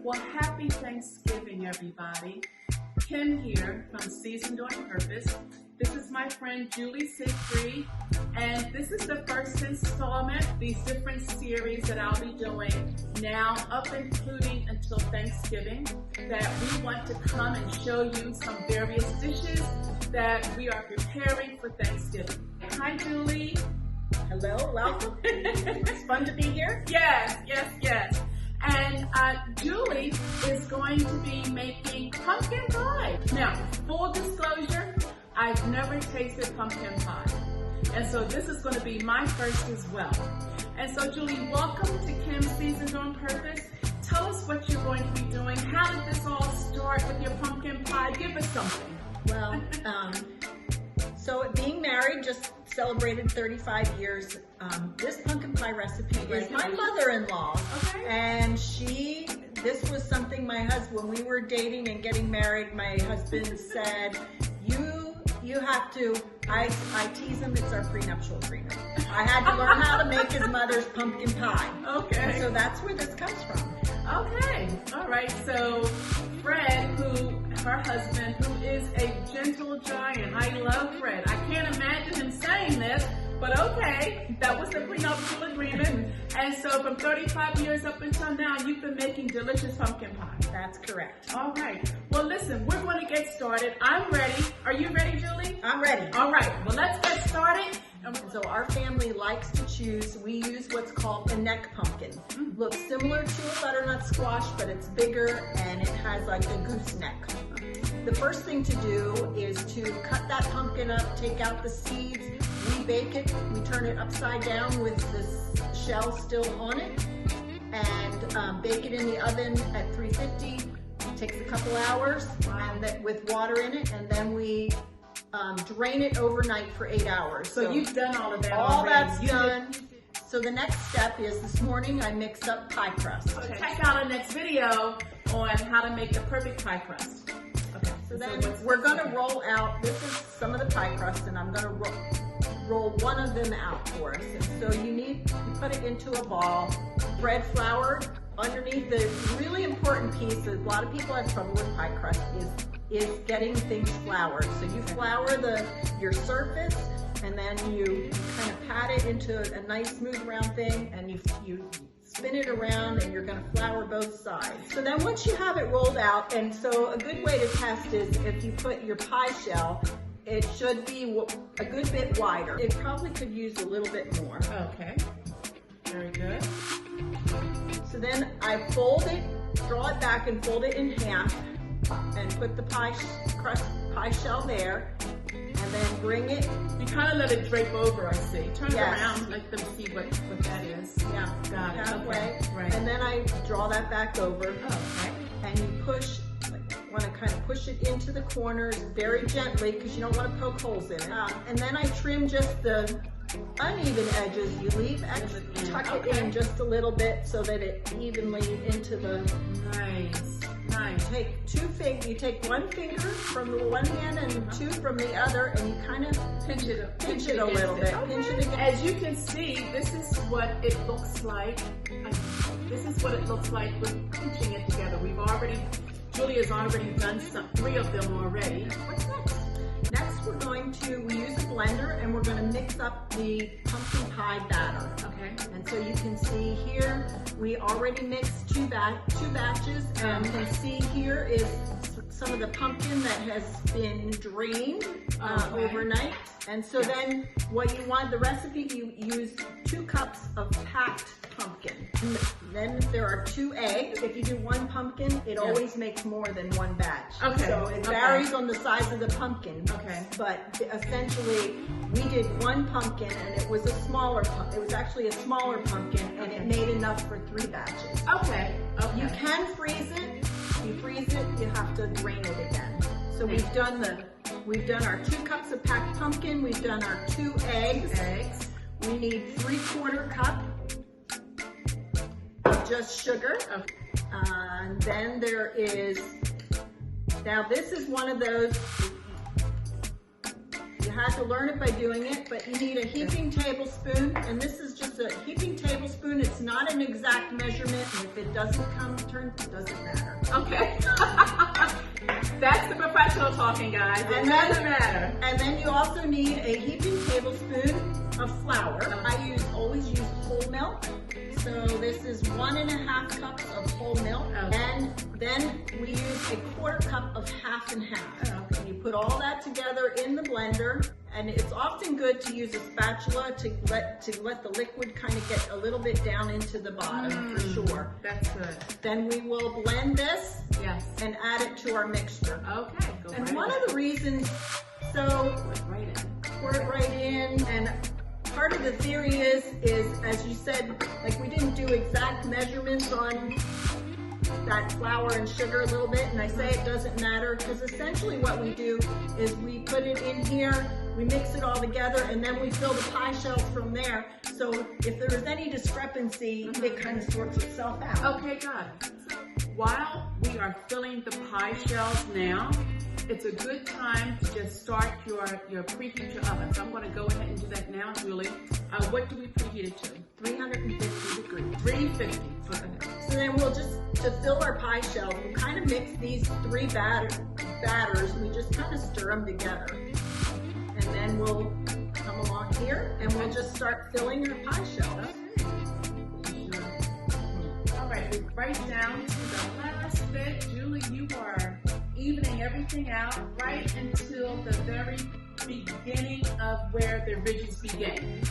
Well, happy Thanksgiving, everybody. Kim here from Seasoned on Purpose. This is my friend Julie Siegfried, and this is the first installment, these different series that I'll be doing now up including until Thanksgiving, that we want to come and show you some various dishes that we are preparing for Thanksgiving. Hi, Julie. Hello, welcome. It's fun to be here. Yes. And Julie is going to be making pumpkin pie. Now, full disclosure, I've never tasted pumpkin pie. And so this is going to be my first as well. And so Julie, welcome to Kim's Seasoned on Purpose. Tell us what you're going to be doing. How did this all start with your pumpkin pie? Give us something. Well, so being married, just celebrated 35 years. This pumpkin pie recipe is my mother-in-law. Okay. And this was something my husband, when we were dating and getting married, my husband said, you have to, I tease him, it's our prenuptial agreement. I had to learn how to make his mother's pumpkin pie. Okay. And so that's where this comes from. Okay, all right, so Fred, her husband, who is a gentle giant. I love Fred. I can't imagine him saying this, but okay, that was the prenuptial agreement. And so from 35 years up until now, you've been making delicious pumpkin pie. That's correct. All right, well listen, we're going to get started. I'm ready. Are you ready, Julie? I'm ready. All right, well let's get started. So our family likes to choose, we use what's called a neck pumpkin. Looks similar to a butternut squash, but it's bigger and it has like a gooseneck. The first thing to do is to cut that pumpkin up, take out the seeds, rebake it. We turn it upside down with the shell still on it, and bake it in the oven at 350. Takes a couple hours, and with water in it, and then we drain it overnight for 8 hours. So you've done all of that all already. That's done. So the next step is this morning I mixed up pie crust. Okay. Check out our next video on how to make the perfect pie crust. Okay. So then we're going to roll out, this is some of the pie crust, and I'm going to roll one of them out for us. And so you put it into a ball, bread flour. Underneath, the really important piece, a lot of people have trouble with pie crust, is getting things floured. So you flour your surface, and then you kind of pat it into a nice smooth round thing, and you spin it around, and you're going to flour both sides. So then once you have it rolled out, and so a good way to test is if you put your pie shell, it should be a good bit wider. It probably could use a little bit more. Okay, very good. So then I fold it, draw it back and fold it in half, and put the pie shell there, and then bring it. You kind of let it drape over, I see. Turn it around, let them see what that is. Yeah, got it. Halfway. Okay. Right. And then I draw that back over. Okay. And you want to kind of push it into the corners very gently because you don't want to poke holes in it. And then I trim just the uneven edges. You leave extra, tuck it in just a little bit so that it evenly into the. Nice. You take one finger from the one hand and two from the other, and you kind of pinch it a little bit. Okay. Pinch it again. As you can see, this is what it looks like. This is what it looks like with pinching it together. Julie has already done 3 of them already. What's next? Next, we use a blender, and we're going to mix up the pumpkin pie batter. Okay. And so you can see here, we already mixed two batches, and you can see here is some of the pumpkin that has been drained overnight. And so then what you want, the recipe, you use 2 cups of packed pumpkin. And then there are 2 eggs. If you do 1 pumpkin, it always makes more than 1 batch. Okay. So it varies on the size of the pumpkin. Okay. But essentially, we did 1 pumpkin, and it was a smaller pumpkin. It was actually a smaller pumpkin, and it made enough for 3 batches. Okay. You can freeze it. If you freeze it, you have to drain it again. So we've done our 2 cups of packed pumpkin. We've done our 2 eggs. We need 3/4 cup of just sugar. And then there is, now this is one of those, you had to learn it by doing it, but you need a heaping tablespoon, and this is just a heaping tablespoon. It's not an exact measurement, and if it doesn't come, it doesn't matter. Okay. That's the professional talking, guys. It doesn't matter. And then you also need a heaping tablespoon of flour. I always use whole milk. So this is 1.5 cups of whole milk. Okay. And then we use a 1/4 cup of half and half. Okay. And you put all that together in the blender, and it's often good to use a spatula to let the liquid kind of get a little bit down into the bottom, for sure. That's good. Then we will blend this Yes. and add it to our mixture. Okay. Go And right one in. of the reasons, so Right in. pour it right in, and part of the theory is as you said, like we didn't do exact measurements on that flour and sugar a little bit, and I say it doesn't matter because essentially what we do is we put it in here, we mix it all together, and then we fill the pie shells from there. So if there is any discrepancy, it kind of sorts itself out. Okay, got it. While we are filling the pie shells now, it's a good time to just start your preheat your oven. So I'm going to go ahead and do that now, Julie. What do we preheat it to? 350 degrees. 350. Okay. So then we'll just, to fill our pie shells, we'll kind of mix these 3 batters. We just kind of stir them together. And then we'll come along here and we'll just start filling our pie shells. All right, we're right down to the last bit. Julie, you are evening everything out right until the very beginning of where the ridges begin.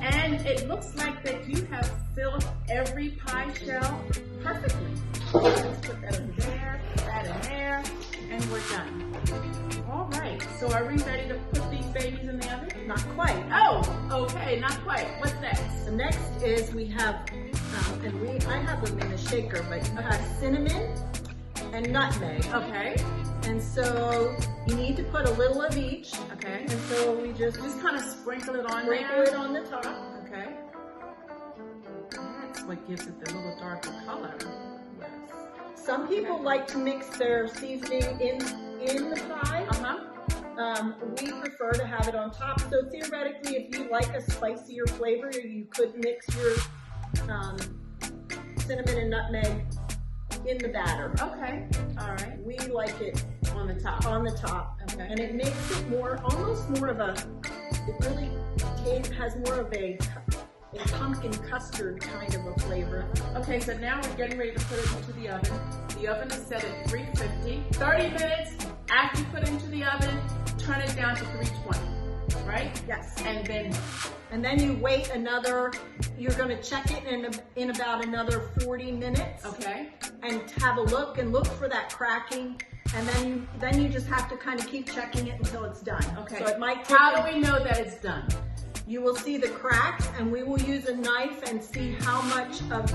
And it looks like that you have filled every pie shell perfectly. Let's put that in there, that in there, and we're done. All right, so are we ready to put these babies in the oven? Not quite. Oh, okay, not quite. What's next? The next is we have, I have them in a shaker, but you have cinnamon and nutmeg. Okay, And so you need to put a little of each. okay. And so we just Just kind of sprinkle it on sprinkle there. it on the top. Okay. That's what gives it the little darker color. Yes. Some people like to mix their seasoning in the pie. Uh-huh. We prefer to have it on top. So theoretically, if you like a spicier flavor, you could mix your cinnamon and nutmeg in the batter. Okay. All right. We like it On the top. on the top. Okay. And it makes it almost more of a, it really has more of a pumpkin custard kind of a flavor. Okay, so now we're getting ready to put it into the oven. The oven is set at 350. 30 minutes after you put it into the oven, turn it down to 320, right? Yes. And then And then you wait you're gonna check it in about another 40 minutes. okay. And have a look and look for that cracking. And then you just have to kind of keep checking it until it's done. Okay. So it might take How do we know that it's done? You will see the cracks, and we will use a knife and see how much of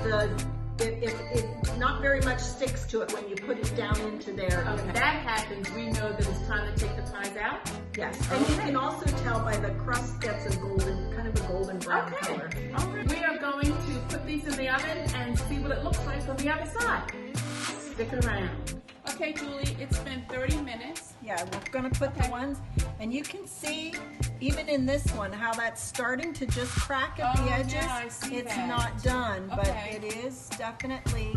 if not very much sticks to it when you put it down into there. Okay. If that happens, we know that it's time to take the pies out. Yes, and you can also tell by the crust gets a kind of a golden brown color. All right. We are going to put these in the oven and see what it looks like on the other side. Stick around. Okay, Julie, it's been 30 minutes. Yeah, we're gonna put the ones, and you can see even in this one how that's starting to just crack at the edges. Yeah, I see it's that. not done, Okay. but it is definitely.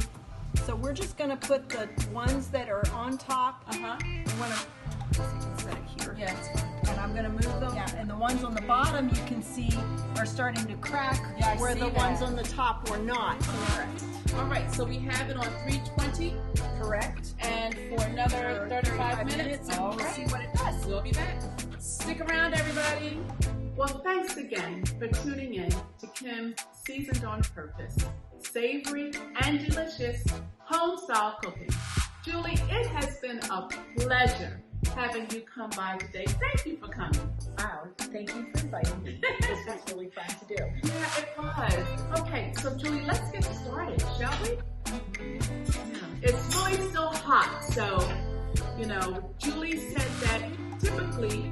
So we're just gonna put the ones that are on top. Uh-huh. I'm gonna see if I can set it here. Yeah, it's fine. And I'm gonna move them. Yeah. And the ones on the bottom you can see are starting to crack, Yeah, I where see the that. ones on the top were not. Correct. All right, so we have it on 320 Correct. and for another 35 minutes. and All we'll right. see what it does. We'll be back. Stick around, everybody. Well, thanks again for tuning in to Kim's Seasoned on Purpose. Savory and delicious home-style cooking. Julie, it has been a pleasure having you come by today. Thank you for coming. Wow, thank you for inviting me. This was really fun to do. Yeah, it was. Okay, so Julie, let's get started, shall we? It's really still hot, so, Julie said that typically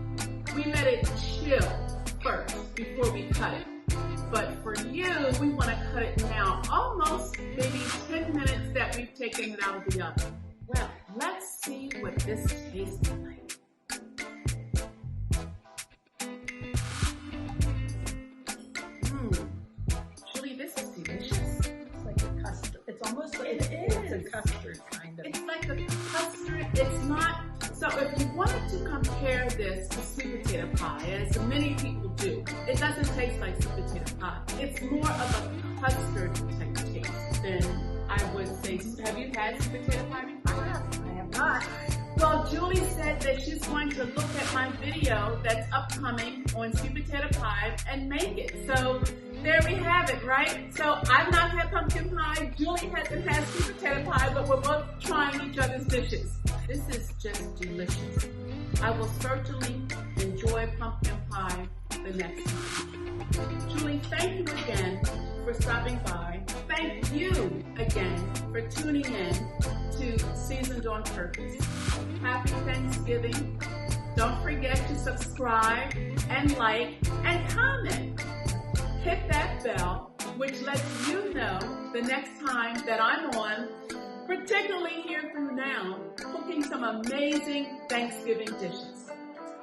we let it chill first before we cut it. But for you, we want to cut it now, almost maybe 10 minutes that we've taken it out of the oven. Well, let's see what this tastes like. a custard kind of. It's like a custard. It's not. So if you wanted to compare this to sweet potato pie, as many people do, it doesn't taste like sweet potato pie. It's more of a custard type taste than I would say. Have you had sweet potato pie before? I have not. Well, Julie said that she's going to look at my video that's upcoming on sweet potato pie and make it. So there we have it, right? So I've not had pumpkin pie. Julie hasn't had sweet potato pie, but we're both trying each other's dishes. This is just delicious. I will certainly enjoy pumpkin pie the next time. Julie, thank you again for stopping by. Thank you again for tuning in to Seasoned on Purpose. Happy Thanksgiving. Don't forget to subscribe and like and comment. Hit that bell, which lets you know the next time that I'm on, particularly here through now, cooking some amazing Thanksgiving dishes.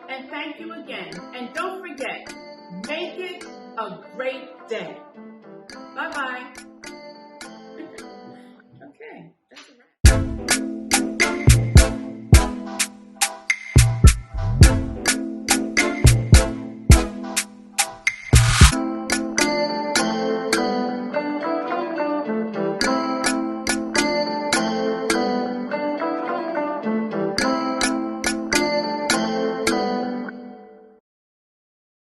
And thank you again. And don't forget, make it a great day. Bye-bye.